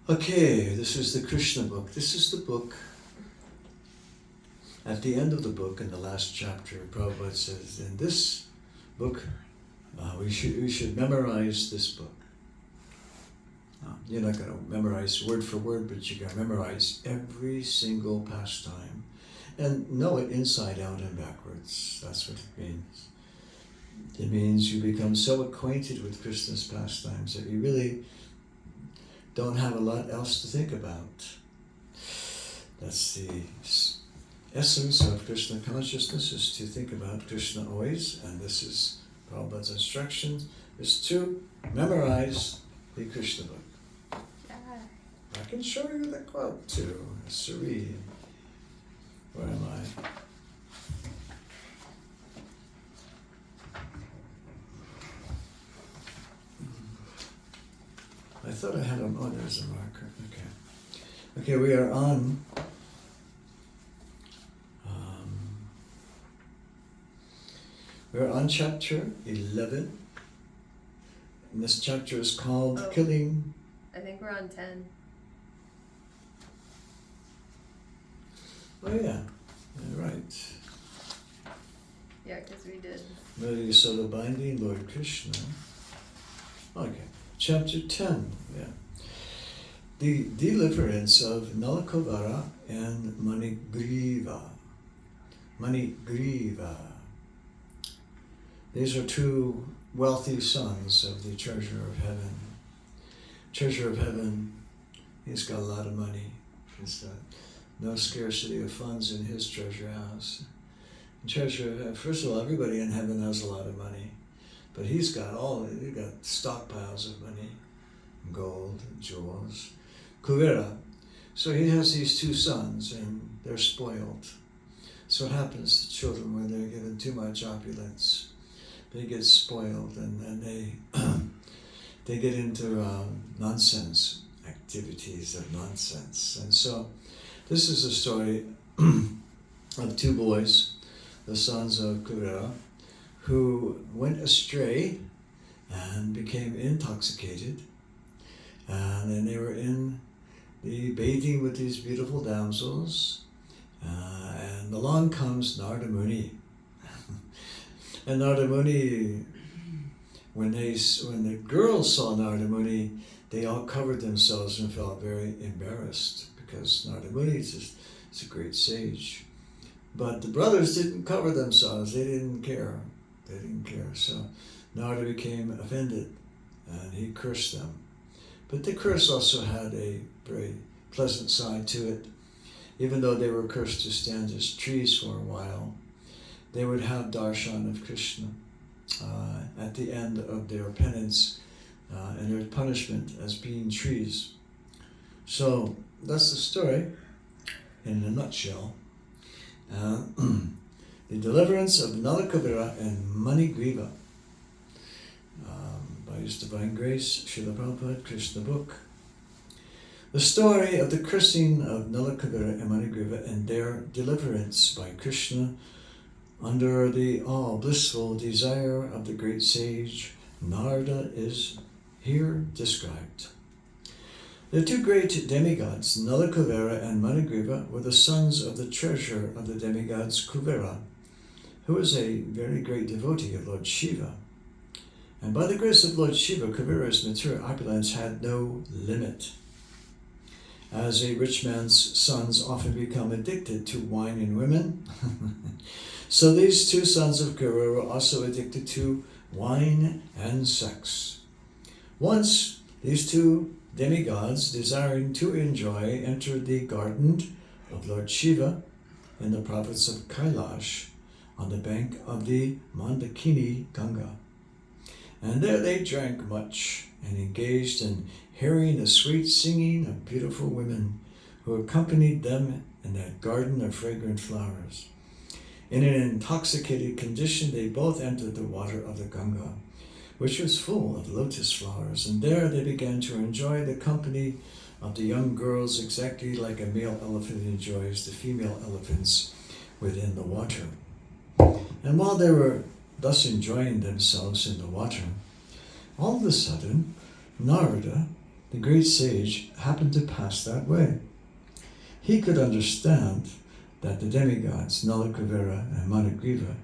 Okay, this is the Krishna book. This is the book. At the end of the book, in the last chapter, Prabhupada says, in this book, we should memorize this book. You're not going to memorize word for word, but you're going to memorize every single pastime and know it inside out and backwards. That's what it means. It means you become so acquainted with Krishna's pastimes that you really don't have a lot else to think about. That's the essence of Krishna consciousness, is to think about Krishna always, and this is Prabhupada's instructions, is to memorize the Krishna book. I can show you the quote too, Suri. Where am I? I thought I had oh, there's a marker. Okay, we are on we're on chapter 11. And this chapter is called Killing. I think we're on 10. Oh yeah, right. Yeah, because we did. Murari Soda Binding, Lord Krishna. Okay, chapter 10, yeah. The Deliverance of Nalakūvara and Maṇigrīva. Maṇigrīva. These are two wealthy sons of the Treasure of Heaven. Treasure of Heaven, he's got a lot of money. He's got no scarcity of funds in his treasure house. First of all, everybody in heaven has a lot of money, but he's got stockpiles of money, gold, jewels, Kuvera. So he has these two sons, and they're spoiled. So it happens to children when they're given too much opulence. They get spoiled, and they get into nonsense, activities of nonsense. And so this is a story of two boys, the sons of Kuvera, who went astray and became intoxicated. And then they were in the bathing with these beautiful damsels. And along comes Narada Muni. And Narada Muni, when the girls saw Narada Muni, they all covered themselves and felt very embarrassed, because Narada Muni is a great sage. But the brothers didn't cover themselves. They didn't care. So Narada became offended, and he cursed them. But the curse also had a very pleasant side to it. Even though they were cursed to stand as trees for a while, they would have darshan of Krishna at the end of their penance and their punishment as being trees. So that's the story in a nutshell. The Deliverance of Nalakūvara and Maṇigrīva, by His Divine Grace, Srila Prabhupada, Krishna book. The story of the cursing of Nalakūvara and Maṇigrīva and their deliverance by Krishna under the all-blissful desire of the great sage Narada is here described. The two great demigods, Nalakūvara and Maṇigrīva, were the sons of the treasure of the demigods Kuvera, who was a very great devotee of Lord Shiva. And by the grace of Lord Shiva, Kuvera's material opulence had no limit. As a rich man's sons often become addicted to wine and women, so these two sons of Kuvera were also addicted to wine and sex. Once, these two demigods, desiring to enjoy, entered the garden of Lord Shiva in the province of Kailash on the bank of the Mandakini Ganga. And there they drank much and engaged in hearing the sweet singing of beautiful women who accompanied them in that garden of fragrant flowers. In an intoxicated condition, they both entered the water of the Ganga, which was full of lotus flowers, and there they began to enjoy the company of the young girls exactly like a male elephant enjoys the female elephants within the water. And while they were thus enjoying themselves in the water, all of a sudden, Narada, the great sage happened to pass that way. He could understand that the demigods, Nalakūvara and Maṇigrīva,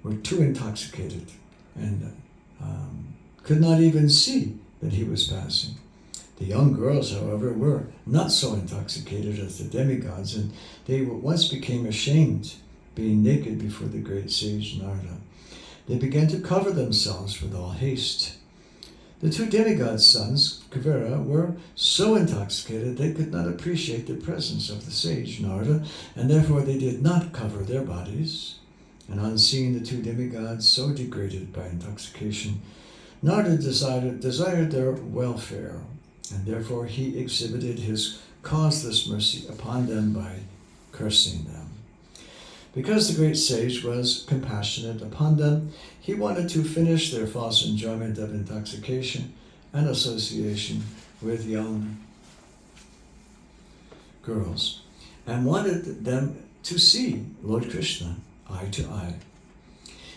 were too intoxicated and could not even see that he was passing. The young girls, however, were not so intoxicated as the demigods, and they once became ashamed, being naked before the great sage Narada. They began to cover themselves with all haste. The two demigods' sons, Kuvera, were so intoxicated they could not appreciate the presence of the sage Narada, and therefore they did not cover their bodies. And on seeing the two demigods so degraded by intoxication, Narada desired their welfare, and therefore he exhibited his causeless mercy upon them by cursing them. Because the great sage was compassionate upon them, he wanted to finish their false enjoyment of intoxication and association with young girls, and wanted them to see Lord Krishna eye to eye.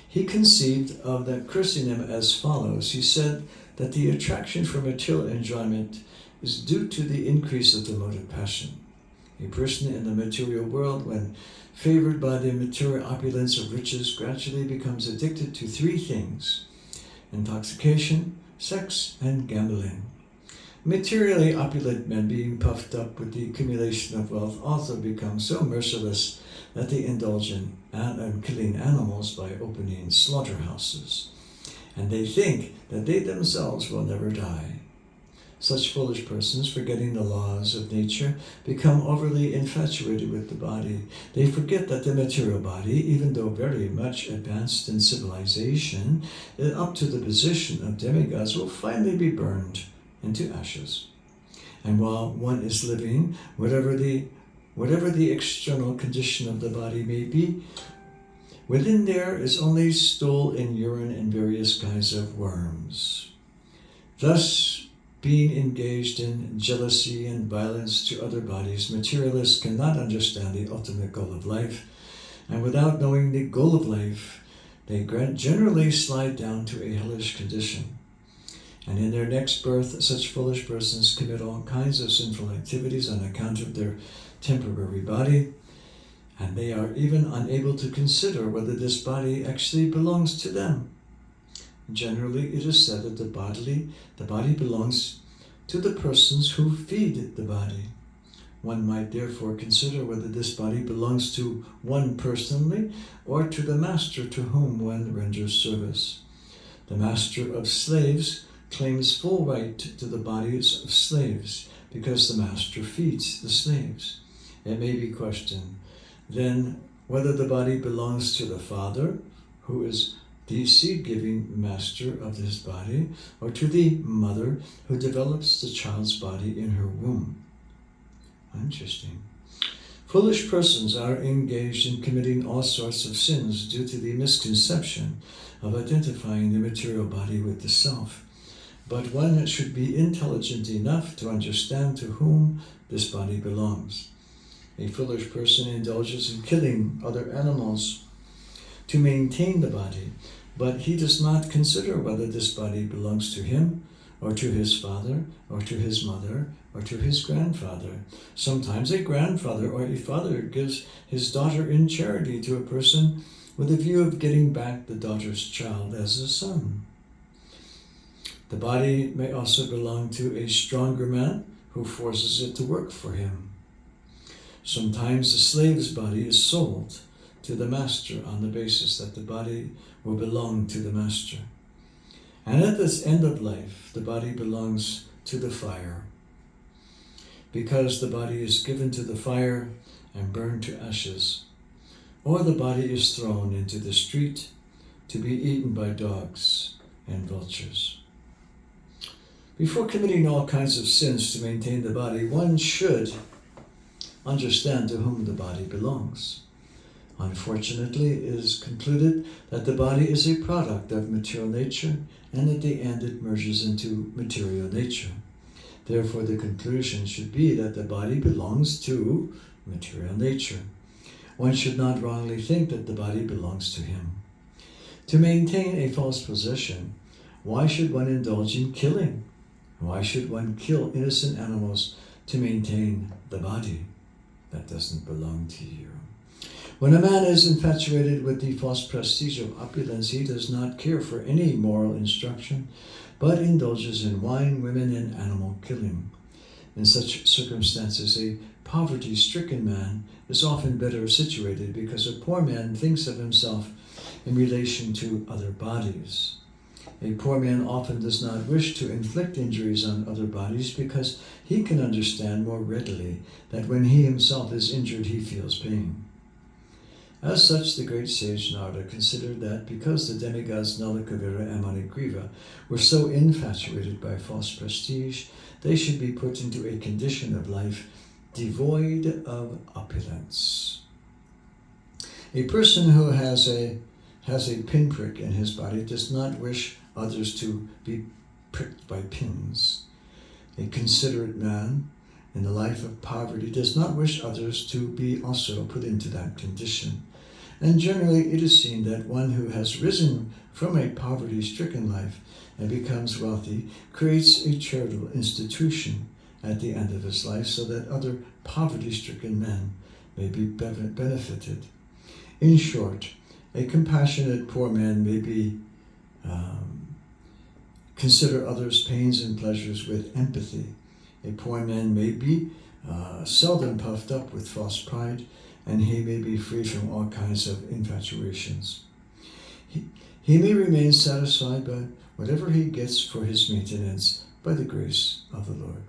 He conceived of the cursing them as follows. He said that the attraction for material enjoyment is due to the increase of the motive passion. A person in the material world, when favored by the material opulence of riches, gradually becomes addicted to three things: intoxication, sex, and gambling. Materially opulent men, being puffed up with the accumulation of wealth, also become so merciless that they indulge in killing animals by opening slaughterhouses. And they think that they themselves will never die. Such foolish persons, forgetting the laws of nature, become overly infatuated with the body. They forget that the material body, even though very much advanced in civilization, up to the position of demigods, will finally be burned into ashes. And while one is living, whatever the external condition of the body may be, within there is only stool and urine and various kinds of worms. Thus, being engaged in jealousy and violence to other bodies, materialists cannot understand the ultimate goal of life, and without knowing the goal of life, they generally slide down to a hellish condition. And in their next birth, such foolish persons commit all kinds of sinful activities on account of their temporary body, and they are even unable to consider whether this body actually belongs to them. Generally, it is said that the body belongs to the persons who feed the body. One might therefore consider whether this body belongs to one personally or to the master to whom one renders service. The master of slaves claims full right to the bodies of slaves because the master feeds the slaves. It may be questioned then whether the body belongs to the father, who is the seed-giving master of this body, or to the mother who develops the child's body in her womb. Interesting. Foolish persons are engaged in committing all sorts of sins due to the misconception of identifying the material body with the self. But one should be intelligent enough to understand to whom this body belongs. A foolish person indulges in killing other animals to maintain the body, but he does not consider whether this body belongs to him, or to his father, or to his mother, or to his grandfather. Sometimes a grandfather or a father gives his daughter in charity to a person with a view of getting back the daughter's child as a son. The body may also belong to a stronger man who forces it to work for him. Sometimes the slave's body is sold to the master on the basis that the body will belong to the master. And at this end of life, the body belongs to the fire. Because the body is given to the fire and burned to ashes, or the body is thrown into the street to be eaten by dogs and vultures. Before committing all kinds of sins to maintain the body, one should understand to whom the body belongs. Unfortunately, it is concluded that the body is a product of material nature, and at the end it merges into material nature. Therefore, the conclusion should be that the body belongs to material nature. One should not wrongly think that the body belongs to him. To maintain a false position, why should one indulge in killing? Why should one kill innocent animals to maintain the body that doesn't belong to you? When a man is infatuated with the false prestige of opulence, he does not care for any moral instruction, but indulges in wine, women, and animal killing. In such circumstances, a poverty-stricken man is often better situated because a poor man thinks of himself in relation to other bodies. A poor man often does not wish to inflict injuries on other bodies because he can understand more readily that when he himself is injured, he feels pain. As such, the great sage Narada considered that because the demigods Nalakūvara and Maṇigrīva were so infatuated by false prestige, they should be put into a condition of life devoid of opulence. A person who has a pinprick in his body does not wish others to be pricked by pins. A considerate man in the life of poverty does not wish others to be also put into that condition. And generally it is seen that one who has risen from a poverty-stricken life and becomes wealthy creates a charitable institution at the end of his life so that other poverty-stricken men may be benefited. In short, a compassionate poor man may consider others' pains and pleasures with empathy. A poor man may be seldom puffed up with false pride, and he may be free from all kinds of infatuations. He may remain satisfied by whatever he gets for his maintenance by the grace of the Lord.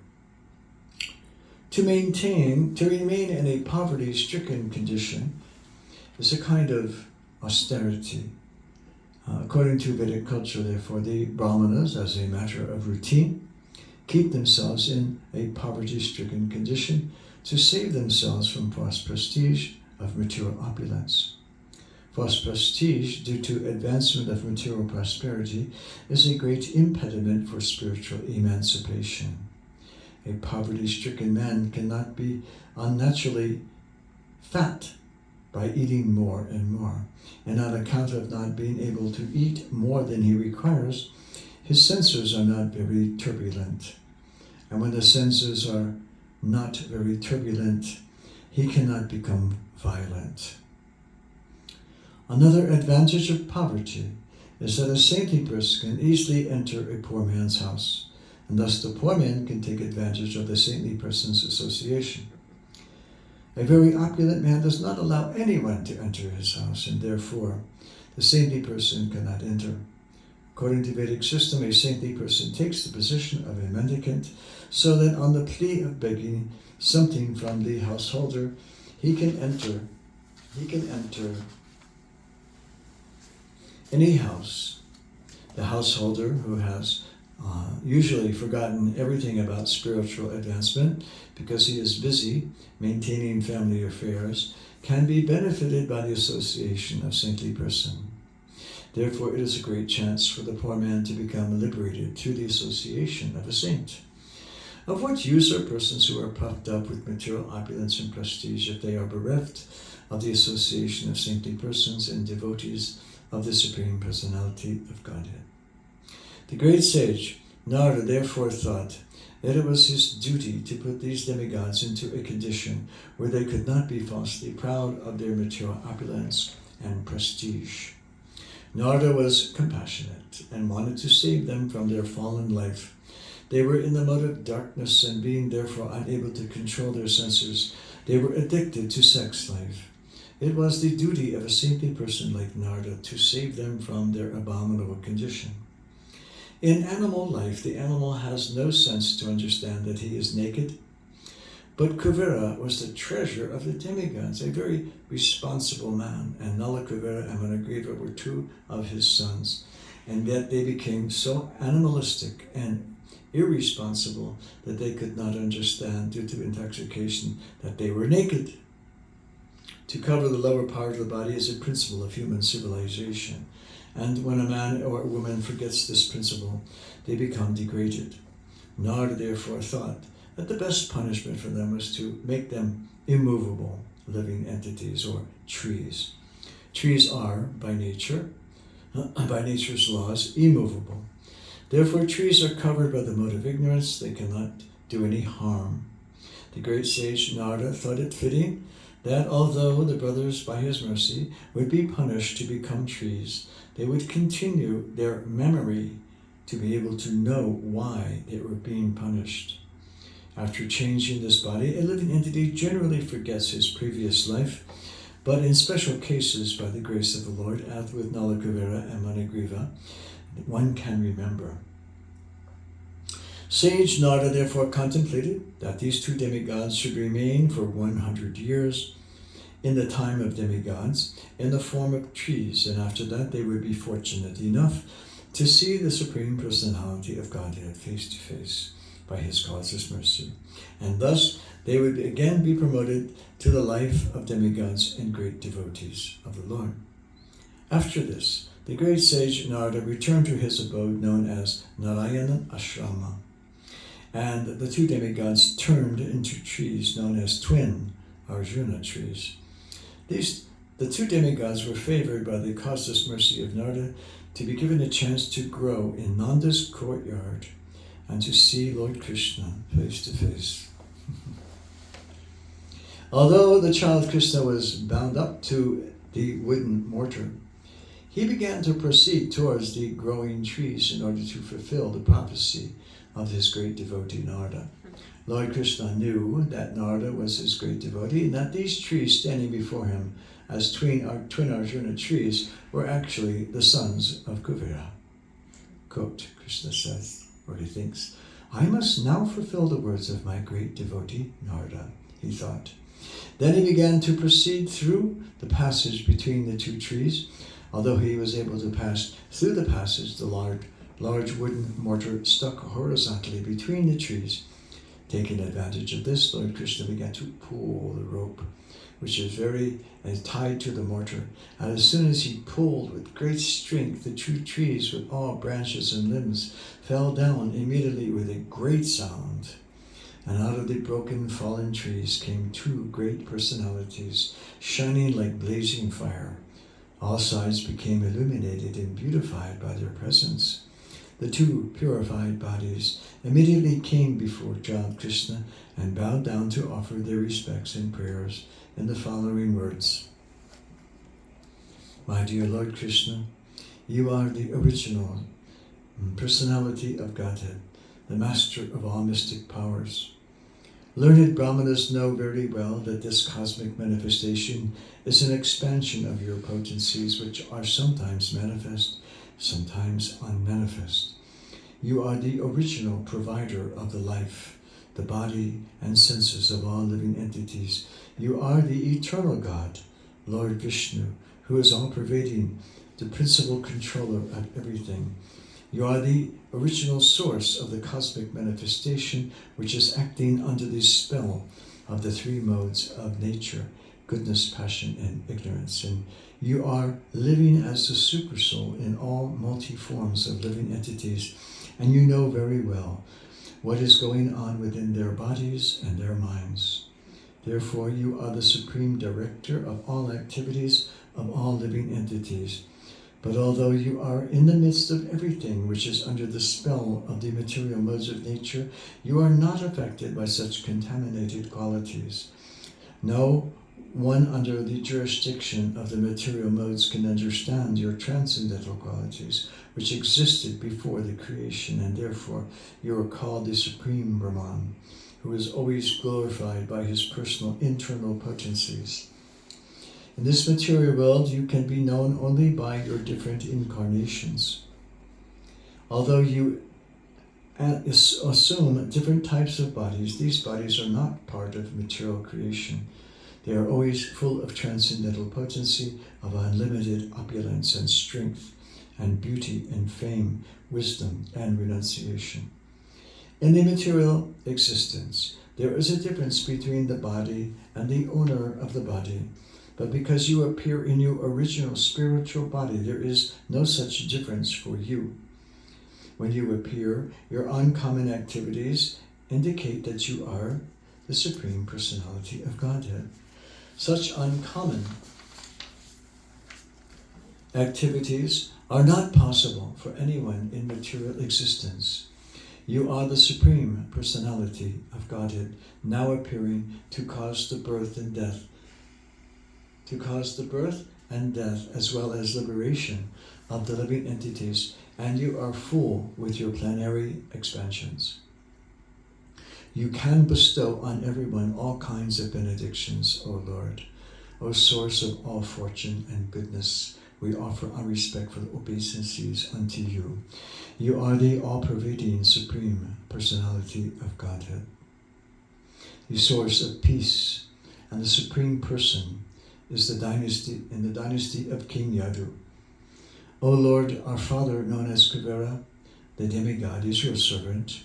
To remain in a poverty-stricken condition is a kind of austerity. According to Vedic culture, therefore, the Brahmanas, as a matter of routine, keep themselves in a poverty-stricken condition to save themselves from false prestige of material opulence. False prestige, due to advancement of material prosperity, is a great impediment for spiritual emancipation. A poverty-stricken man cannot be unnaturally fat by eating more and more, and on account of not being able to eat more than he requires, his senses are not very turbulent. And when the senses are not very turbulent, he cannot become violent. Another advantage of poverty is that a saintly person can easily enter a poor man's house, and thus the poor man can take advantage of the saintly person's association. A very opulent man does not allow anyone to enter his house, and therefore the saintly person cannot enter. According to Vedic system, a saintly person takes the position of a mendicant, so that on the plea of begging something from the householder, he can enter any house. The householder, who has usually forgotten everything about spiritual advancement because he is busy maintaining family affairs, can be benefited by the association of saintly person. Therefore, it is a great chance for the poor man to become liberated through the association of a saint. Of what use are persons who are puffed up with material opulence and prestige if they are bereft of the association of saintly persons and devotees of the Supreme Personality of Godhead? The great sage Narada therefore thought that it was his duty to put these demigods into a condition where they could not be falsely proud of their material opulence and prestige. Narada was compassionate and wanted to save them from their fallen life. They were in the mode of darkness, and being therefore unable to control their senses, they were addicted to sex life. It was the duty of a saintly person like Narada to save them from their abominable condition. In animal life, the animal has no sense to understand that he is naked, but Kuvera was the treasure of the demigods, a very responsible man, and Nalakūvara and Maṇigrīva were two of his sons, and yet they became so animalistic and irresponsible that they could not understand, due to intoxication, that they were naked. To cover the lower part of the body is a principle of human civilization, and when a man or a woman forgets this principle, they become degraded. Narada therefore thought that the best punishment for them was to make them immovable living entities, or trees. Trees are, by nature's laws, immovable. Therefore trees are covered by the mode of ignorance, they cannot do any harm. The great sage Narada thought it fitting that although the brothers, by his mercy, would be punished to become trees, they would continue their memory to be able to know why they were being punished. After changing this body, a living entity generally forgets his previous life, but in special cases, by the grace of the Lord, as with Nalakūvara and Maṇigrīva, one can remember. Sage Narada therefore contemplated that these two demigods should remain for 100 years in the time of demigods in the form of trees, and after that they would be fortunate enough to see the Supreme Personality of Godhead face to face by his causeless mercy. And thus they would again be promoted to the life of demigods and great devotees of the Lord. After this, the great sage Narada returned to his abode known as Narayana Ashrama, and the two demigods turned into trees known as twin Arjuna trees. The two demigods were favored by the causeless mercy of Narada to be given a chance to grow in Nanda's courtyard and to see Lord Krishna face to face. Although the child Krishna was bound up to the wooden mortar, he began to proceed towards the growing trees in order to fulfill the prophecy of his great devotee Narada. Lord Krishna knew that Narada was his great devotee and that these trees standing before him as twin Arjuna trees were actually the sons of Kuvera. Quote, Krishna says, or he thinks, I must now fulfill the words of my great devotee Narada, he thought. Then he began to proceed through the passage between the two trees. Although he was able to pass through the passage, the large wooden mortar stuck horizontally between the trees. Taking advantage of this, Lord Krishna began to pull the rope, which is tied to the mortar. And as soon as he pulled with great strength, the two trees with all branches and limbs fell down immediately with a great sound. And out of the broken fallen trees came two great personalities, shining like blazing fire. All sides became illuminated and beautified by their presence. The two purified bodies immediately came before Lord Krishna and bowed down to offer their respects and prayers in the following words. My dear Lord Krishna, you are the original personality of Godhead, the master of all mystic powers. Learned Brahmanas know very well that this cosmic manifestation is an expansion of your potencies, which are sometimes manifest, sometimes unmanifest. You are the original provider of the life, the body and senses of all living entities. You are the eternal God, Lord Vishnu, who is all-pervading, the principal controller of everything. You are the original source of the cosmic manifestation, which is acting under the spell of the three modes of nature, goodness, passion, and ignorance. And you are living as the supersoul in all multi-forms of living entities, and you know very well what is going on within their bodies and their minds. Therefore, you are the supreme director of all activities of all living entities. But although you are in the midst of everything which is under the spell of the material modes of nature, you are not affected by such contaminated qualities. No one under the jurisdiction of the material modes can understand your transcendental qualities, which existed before the creation, and therefore you are called the Supreme Brahman, who is always glorified by his personal internal potencies. In this material world, you can be known only by your different incarnations. Although you assume different types of bodies, these bodies are not part of material creation. They are always full of transcendental potency, of unlimited opulence and strength, and beauty and fame, wisdom and renunciation. In the material existence, there is a difference between the body and the owner of the body. But because you appear in your original spiritual body, there is no such difference for you. When you appear, your uncommon activities indicate that you are the Supreme Personality of Godhead. Such uncommon activities are not possible for anyone in material existence. You are the Supreme Personality of Godhead, now appearing to cause the birth and death, as well as liberation of the living entities, and you are full with your plenary expansions. You can bestow on everyone all kinds of benedictions, O Lord. O source of all fortune and goodness, we offer our respectful obeisances unto you. You are the all-pervading Supreme Personality of Godhead, the source of peace, and the Supreme Person is the dynasty of King Yadu. O Lord, our Father, known as Kuvera, the demigod, is your servant.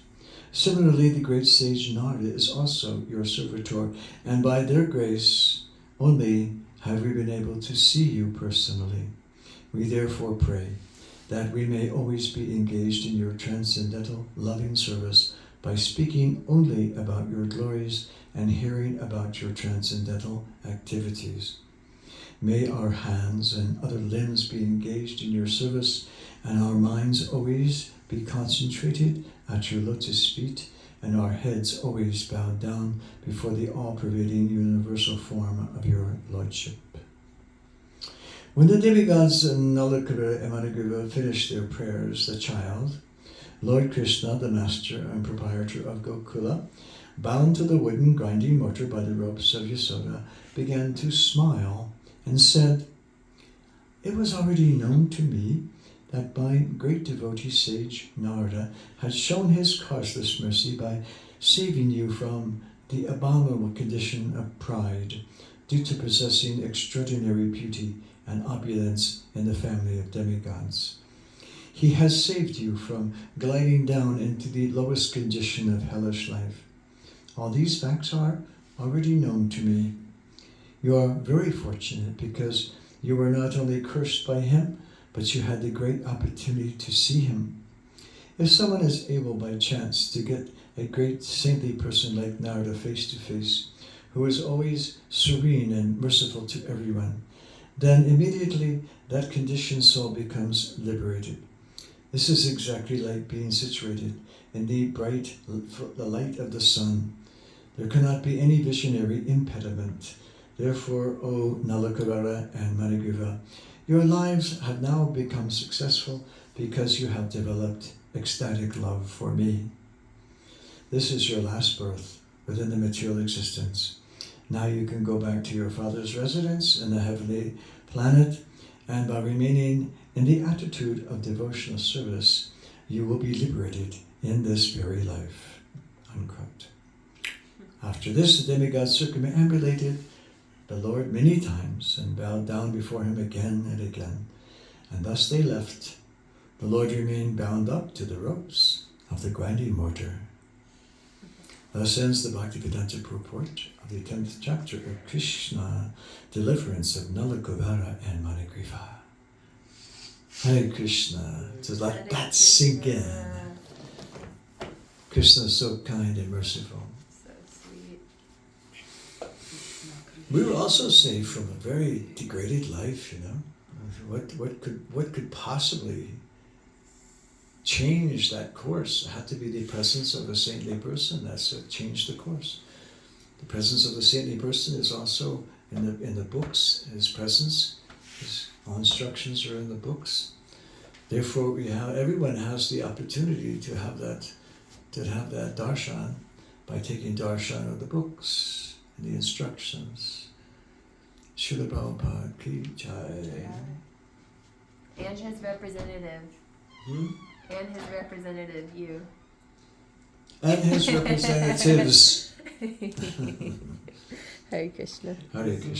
Similarly, the great sage Narada is also your servitor, and by their grace only have we been able to see you personally. We therefore pray that we may always be engaged in your transcendental loving service by speaking only about your glories and hearing about your transcendental activities. May our hands and other limbs be engaged in your service, and our minds always be concentrated at your lotus feet, and our heads always bowed down before the all-pervading universal form of your Lordship. When the demigods Nalakūvara and Maṇigrīva finished their prayers, the child, Lord Krishna, the master and proprietor of Gokula, bound to the wooden grinding mortar by the ropes of Yasoda, began to smile and said, "It was already known to me that my great devotee sage Narada had shown his causeless mercy by saving you from the abominable condition of pride due to possessing extraordinary beauty and opulence in the family of demigods. He has saved you from gliding down into the lowest condition of hellish life. All these facts are already known to me. You are very fortunate because you were not only cursed by him, but you had the great opportunity to see him. If someone is able by chance to get a great saintly person like Narada face to face, who is always serene and merciful to everyone, then immediately that conditioned soul becomes liberated. This is exactly like being situated in the light of the sun. There cannot be any visionary impediment. Therefore, O Nalakūvara and Maṇigrīva, your lives have now become successful because you have developed ecstatic love for me. This is your last birth within the material existence. Now you can go back to your father's residence in the heavenly planet, and by remaining in the attitude of devotional service, you will be liberated in this very life." Unquote. After this, the demigod circumambulated the Lord many times and bowed down before him again and again, and thus they left. The Lord remained bound up to the ropes of the grinding mortar. Thus ends the Bhaktivedanta purport of the 10th chapter of Krishna, Deliverance of Nalakūvara and Maṇigrīva. Hare Krishna. To let that sink in. Krishna is so kind and merciful. So sweet. We were also saved from a very degraded life, you know. What could possibly change that course? It had to be the presence of a saintly person. That's what changed the course. The presence of the saintly person is also in the books. His presence, all instructions are in the books. Therefore, everyone has the opportunity to have that darshan by taking darshan of the books and the instructions. Srila Prabhupada ki jai. And his representative. And his representative, you. And his representatives. Hare Krishna. Hare Krishna.